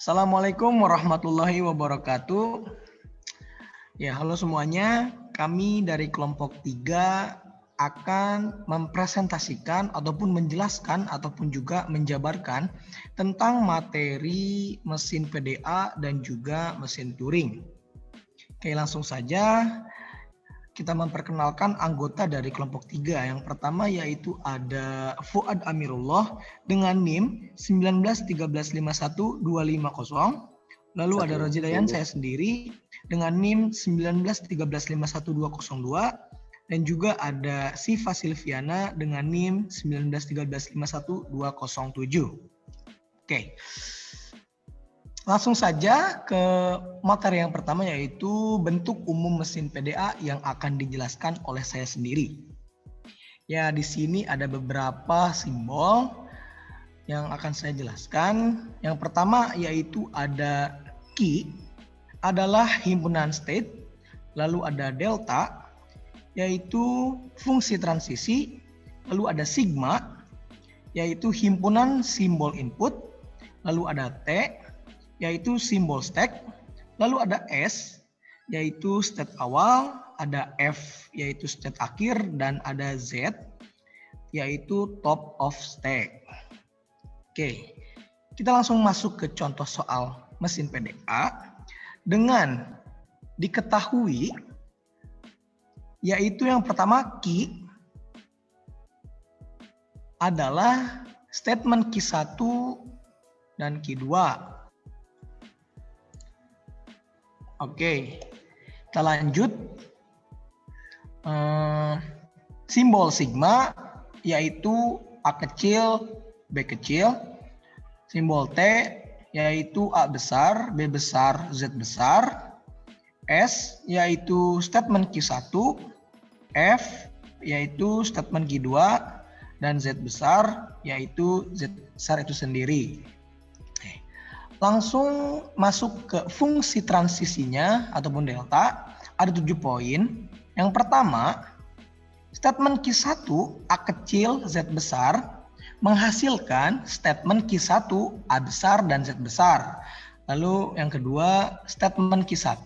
Assalamualaikum warahmatullahi wabarakatuh. Ya, halo semuanya. Kami dari kelompok 3 akan mempresentasikan ataupun menjelaskan ataupun juga menjabarkan tentang materi mesin PDA dan juga mesin Turing. Oke, langsung saja kita memperkenalkan anggota dari kelompok 3. Yang pertama yaitu ada Fuad Amirullah dengan NIM 191351-250. Lalu ada Rozidayan, saya sendiri dengan NIM 191351-202. Dan juga ada Siva Silviana dengan NIM 191351-207. Oke. Langsung saja ke materi yang pertama yaitu bentuk umum mesin PDA yang akan dijelaskan oleh saya sendiri. Ya, di sini ada beberapa simbol yang akan saya jelaskan. Yang pertama yaitu ada key, adalah himpunan state. Lalu ada delta, yaitu fungsi transisi. Lalu ada sigma, yaitu himpunan simbol input. Lalu ada T, yaitu simbol stack. Lalu ada S, yaitu state awal. Ada F, yaitu state akhir. Dan ada Z, yaitu top of stack. Oke, kita langsung masuk ke contoh soal mesin PDA. Dengan diketahui, yaitu yang pertama key adalah statement key 1 dan key 2. Oke, kita lanjut. Simbol sigma yaitu A kecil, B kecil. Simbol T yaitu A besar, B besar, Z besar. S yaitu statement key 1. F yaitu statement key 2. Dan Z besar yaitu Z besar itu sendiri. Langsung masuk ke fungsi transisinya ataupun delta. Ada 7 poin. Yang pertama, statement key 1 A kecil Z besar menghasilkan statement key 1 A besar dan Z besar. Lalu yang kedua, statement key 1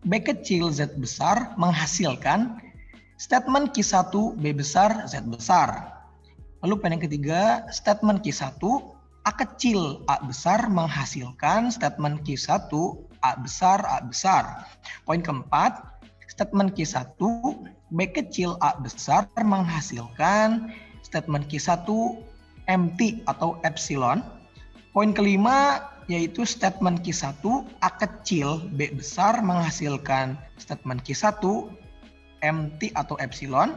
B kecil Z besar menghasilkan statement key 1 B besar Z besar. Lalu poin yang ketiga, statement key 1 A kecil A besar menghasilkan statement key 1 A besar A besar. Poin keempat, statement key 1 B kecil A besar menghasilkan statement key 1 empty atau epsilon. Poin kelima yaitu statement key 1 A kecil B besar menghasilkan statement key 1 empty atau epsilon.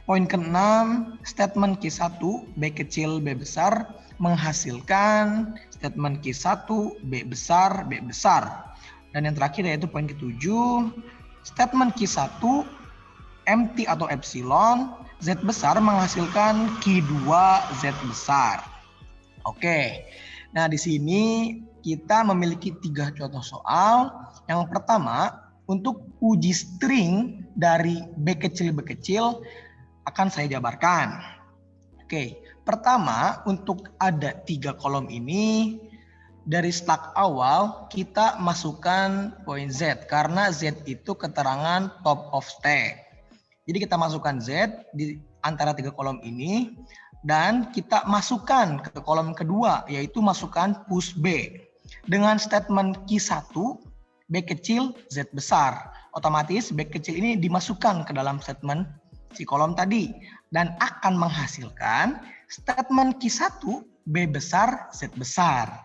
Poin keenam, statement key 1 B kecil B besar menghasilkan statement key 1 B besar B besar. Dan yang terakhir yaitu poin ketujuh, statement key 1 empty atau epsilon Z besar menghasilkan key 2 Z besar. Oke. Nah, di sini kita memiliki 3 contoh soal. Yang pertama, untuk uji string dari B kecil B kecil akan saya jabarkan. Oke, pertama untuk ada 3 kolom ini, dari stack awal kita masukkan poin Z karena Z itu keterangan top of stack. Jadi kita masukkan Z di antara 3 kolom ini dan kita masukkan ke kolom kedua yaitu masukkan push B dengan statement key 1 B kecil Z besar. Otomatis B kecil ini dimasukkan ke dalam statement si kolom tadi dan akan menghasilkan statement key 1 B besar Z besar.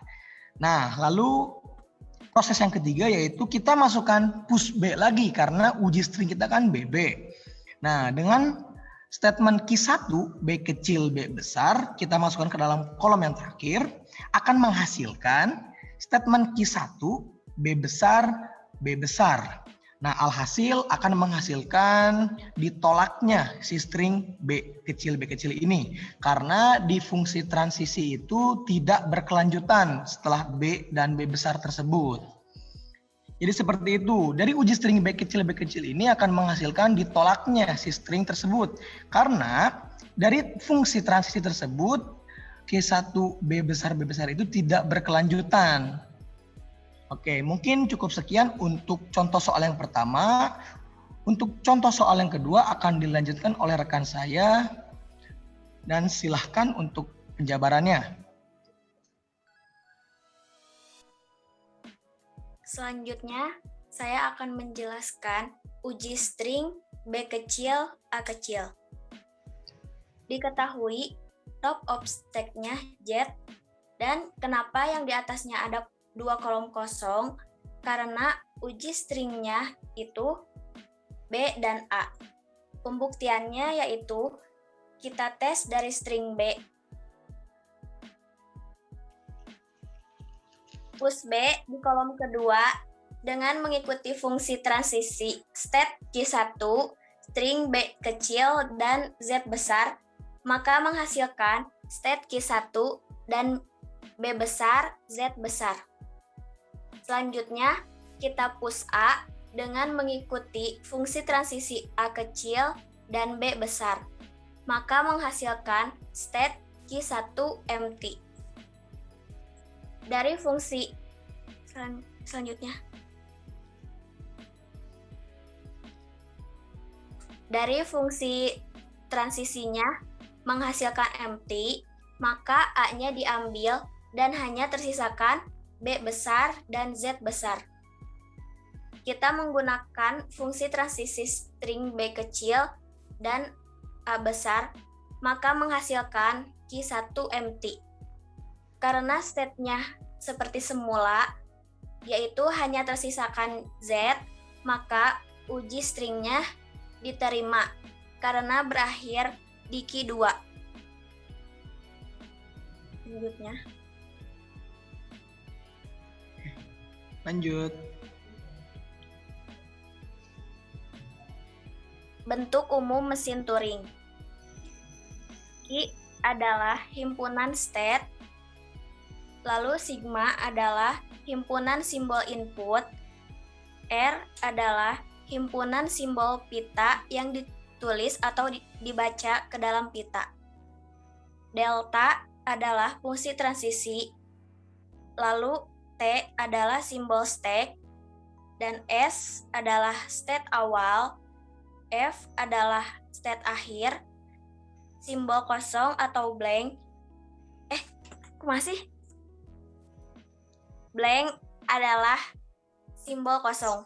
Nah, lalu proses yang ketiga yaitu kita masukkan push B lagi karena uji string kita kan BB. Nah, dengan statement key 1 B kecil B besar kita masukkan ke dalam kolom yang terakhir akan menghasilkan statement key 1 B besar B besar. Nah, alhasil akan menghasilkan ditolaknya si string B kecil ini. Karena di fungsi transisi itu tidak berkelanjutan setelah B dan B besar tersebut. Jadi seperti itu. Dari uji string B kecil ini akan menghasilkan ditolaknya si string tersebut. Karena dari fungsi transisi tersebut, K1 B besar itu tidak berkelanjutan. Oke, mungkin cukup sekian untuk contoh soal yang pertama. Untuk contoh soal yang kedua akan dilanjutkan oleh rekan saya dan silahkan untuk penjabarannya. Selanjutnya, saya akan menjelaskan uji string B kecil, A kecil. Diketahui top of stack-nya Z, dan kenapa yang di atasnya ada 2 kolom kosong? Karena uji stringnya itu B dan A. Pembuktiannya yaitu kita tes dari string B. Push B di kolom kedua dengan mengikuti fungsi transisi stat Q1, string B kecil dan Z besar, maka menghasilkan stat Q1 dan B besar, Z besar. Selanjutnya, kita push A dengan mengikuti fungsi transisi A kecil dan B besar, maka menghasilkan state Q1 empty. Dari fungsi selanjutnya, dari fungsi transisinya menghasilkan empty, maka A-nya diambil dan hanya tersisakan B besar dan Z besar. Kita menggunakan fungsi transisi string B kecil dan A besar, maka menghasilkan Q1 empty. Karena state-nya seperti semula, yaitu hanya tersisakan Z, maka uji string-nya diterima karena berakhir di Q2. Selanjutnya. Lanjut. Bentuk umum mesin Turing. Q adalah himpunan state, lalu sigma adalah himpunan simbol input, R adalah himpunan simbol pita yang ditulis atau dibaca ke dalam pita. Delta adalah fungsi transisi, lalu T adalah simbol stack, dan S adalah state awal, F adalah state akhir, simbol kosong atau blank. Masih? Blank adalah simbol kosong.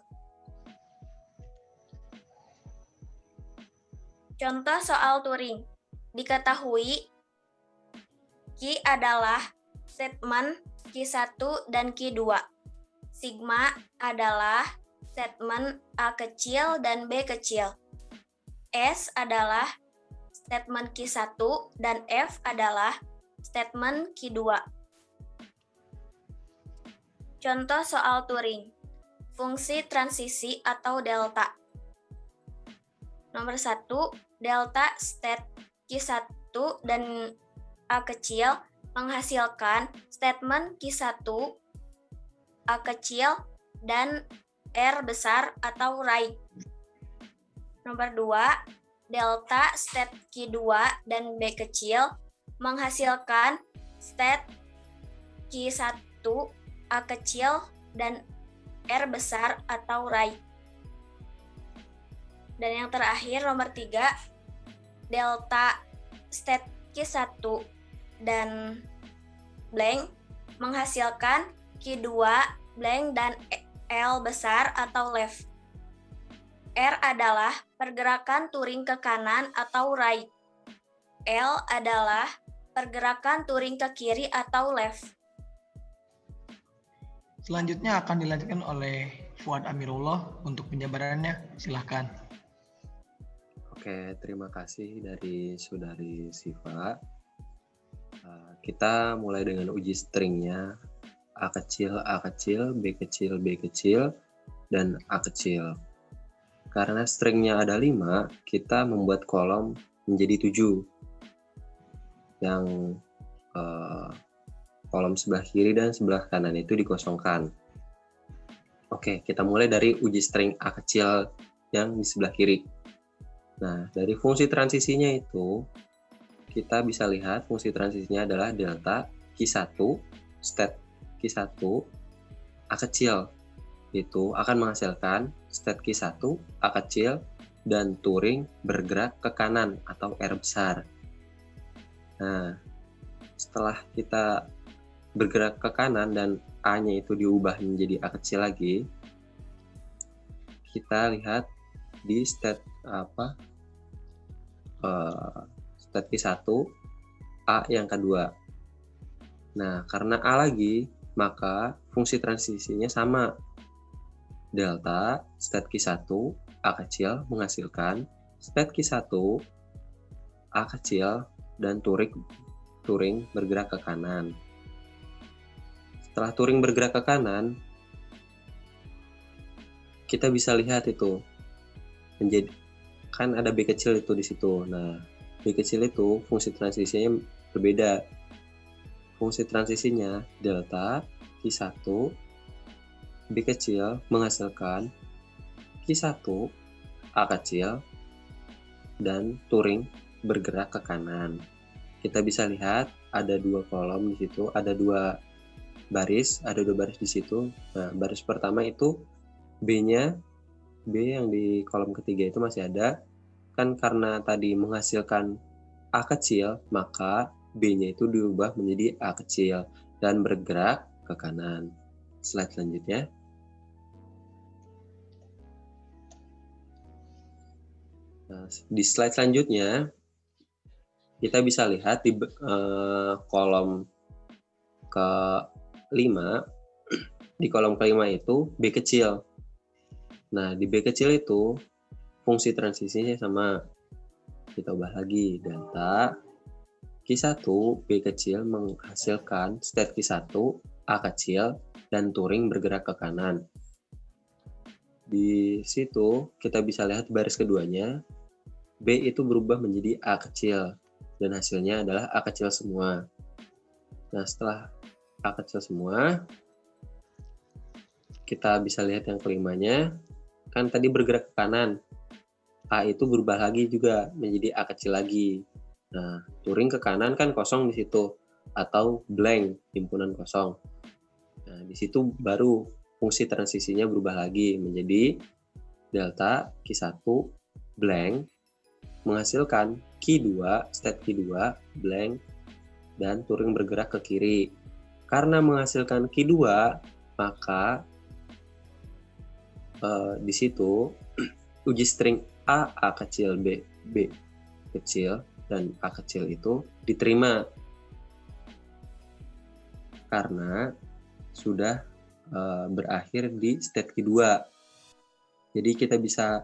Contoh soal Turing. Diketahui Q adalah statement Q1 dan Q2. Sigma adalah statement A kecil dan B kecil. S adalah statement Q1 dan F adalah statement Q2. Contoh soal Turing. Fungsi transisi atau delta. Nomor 1, delta state Q1 dan A kecil menghasilkan statement Q1, A kecil, dan R besar atau write. Nomor 2, delta state Q2 dan B kecil menghasilkan state Q1, A kecil, dan R besar atau write. Dan yang terakhir nomor 3, delta state Q1 dan blank menghasilkan Q2, blank, dan L besar atau left. R adalah pergerakan Turing ke kanan atau right. L adalah pergerakan Turing ke kiri atau left. Selanjutnya akan dilanjutkan oleh Fuad Amirullah untuk penjabarannya. Silahkan. Oke, terima kasih dari Saudari Siva. Kita mulai dengan uji stringnya A kecil, B kecil, B kecil, dan A kecil. Karena stringnya ada 5, kita membuat kolom menjadi 7. Yang kolom sebelah kiri dan sebelah kanan itu dikosongkan. Oke, kita mulai dari uji string A kecil yang di sebelah kiri. Nah, dari fungsi transisinya itu, kita bisa lihat fungsi transisinya adalah delta Q1, state Q1, A kecil itu akan menghasilkan state Q1 A kecil dan Turing bergerak ke kanan atau R besar. Nah, setelah kita bergerak ke kanan dan A-nya itu diubah menjadi A kecil lagi, kita lihat di state state Q1 A yang kedua. Nah, karena A lagi, maka fungsi transisinya sama. Delta state Q1 A kecil menghasilkan state Q1 A kecil dan Turing bergerak ke kanan. Setelah Turing bergerak ke kanan, kita bisa lihat itu menjadi, kan ada B kecil itu di situ. Nah, B kecil itu fungsi transisinya berbeda. Fungsi transisinya delta Q1 B kecil menghasilkan Q1 A kecil dan Turing bergerak ke kanan. Kita bisa lihat ada dua kolom di situ, ada dua baris di situ. Nah, baris pertama itu B yang di kolom ketiga itu masih ada. Kan karena tadi menghasilkan A kecil, maka B-nya itu diubah menjadi A kecil dan bergerak ke kanan. Slide selanjutnya. Nah, di slide selanjutnya, kita bisa lihat di kolom ke-5, di kolom ke-5 itu B kecil. Nah, di B kecil itu fungsi transisinya sama. Kita ubah lagi, delta Q1 B kecil menghasilkan state Q1 A kecil dan Turing bergerak ke kanan. Di situ kita bisa lihat baris keduanya, B itu berubah menjadi A kecil dan hasilnya adalah A kecil semua. Nah, setelah A kecil semua, kita bisa lihat yang kelimanya, kan tadi bergerak ke kanan, A itu berubah lagi juga menjadi A kecil lagi. Nah, Turing ke kanan kan kosong di situ, atau blank, himpunan kosong. Nah, di situ baru fungsi transisinya berubah lagi menjadi delta Q1 blank menghasilkan Q2, state Q2 blank, dan Turing bergerak ke kiri. Karena menghasilkan Q2, maka di situ uji string A kecil, B kecil, dan A kecil itu diterima karena sudah berakhir di state Q2. Jadi kita bisa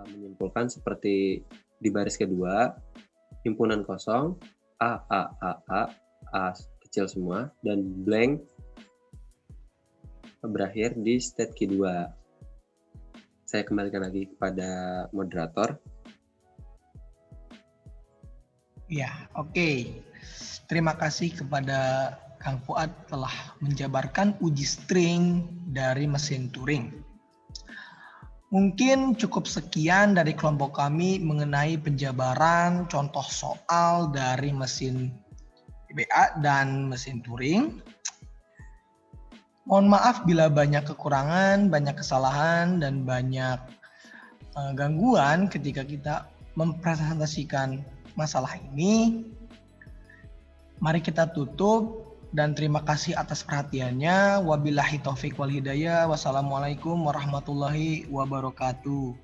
menyimpulkan seperti di baris kedua, himpunan kosong, A kecil semua, dan blank berakhir di state Q2. Saya kembalikan lagi kepada moderator. Ya, oke. Terima kasih kepada Kang Fuad telah menjabarkan uji string dari mesin Turing. Mungkin cukup sekian dari kelompok kami mengenai penjabaran contoh soal dari mesin PBA dan mesin Turing. Mohon maaf bila banyak kekurangan, banyak kesalahan, dan banyak gangguan ketika kita mempresentasikan masalah ini. Mari kita tutup dan terima kasih atas perhatiannya. Wabillahi taufik wal hidayah. Wassalamualaikum warahmatullahi wabarakatuh.